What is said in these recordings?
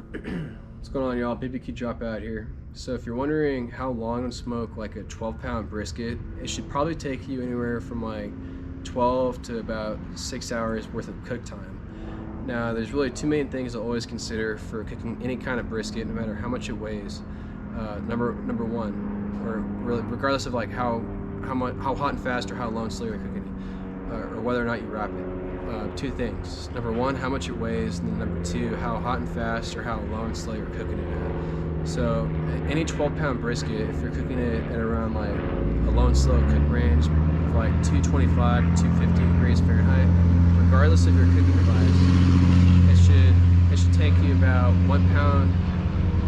What's going on, y'all? BBQ Dropout here. So if you're wondering how long to smoke like a 12-pound brisket, it should probably take you anywhere from like 12 to about 6 hours worth of cook time. Now, there's really two main things to always consider for cooking any kind of brisket, no matter how much it weighs. Number one, or really regardless of like how hot and fast or how low and slow you're cooking it, or whether or not you wrap it. Two things. Number one, how much it weighs, and then number two, how hot and fast or how low and slow you're cooking it at. So any 12-pound brisket, if you're cooking it at around like a low and slow cook range of like 225 to 250 degrees Fahrenheit, regardless of your cooking device, it should take you about 1 pound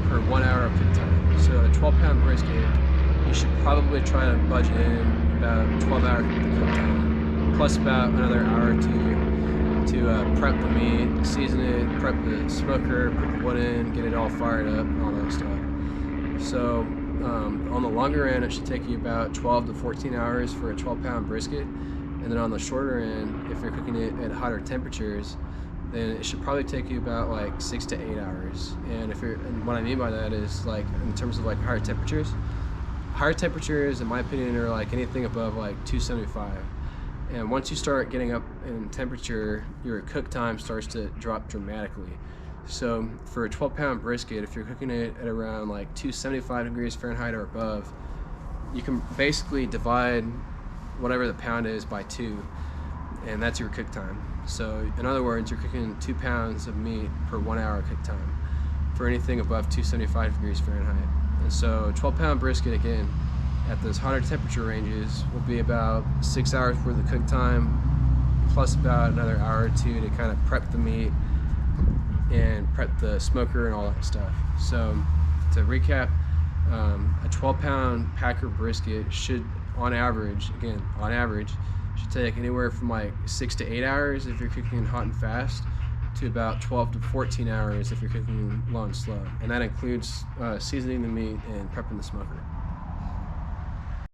per 1 hour of cook time. So a 12-pound brisket, you should probably try to budget in about 12 hours of cook time, plus about another hour or two to prep the meat, season it, prep the smoker, put the wood in, get it all fired up, and all that stuff. So on the longer end, it should take you about 12 to 14 hours for a 12-pound brisket. And then on the shorter end, if you're cooking it at hotter temperatures, then it should probably take you about like 6 to 8 hours. And what I mean by that is like in terms of like higher temperatures, in my opinion, are like anything above like 275. And once you start getting up in temperature, your cook time starts to drop dramatically. So for a 12-pound brisket, if you're cooking it at around like 275 degrees Fahrenheit or above, you can basically divide whatever the pound is by 2, and that's your cook time. So in other words, you're cooking 2 pounds of meat per 1 hour cook time for anything above 275 degrees Fahrenheit. And so 12-pound brisket, again, at those hotter temperature ranges will be about 6 hours worth of cook time, plus about another hour or two to kind of prep the meat and prep the smoker and all that stuff. So to recap, a 12-pound packer brisket should, on average, should take anywhere from like 6 to 8 hours if you're cooking hot and fast, to about 12 to 14 hours if you're cooking low and slow. And that includes seasoning the meat and prepping the smoker.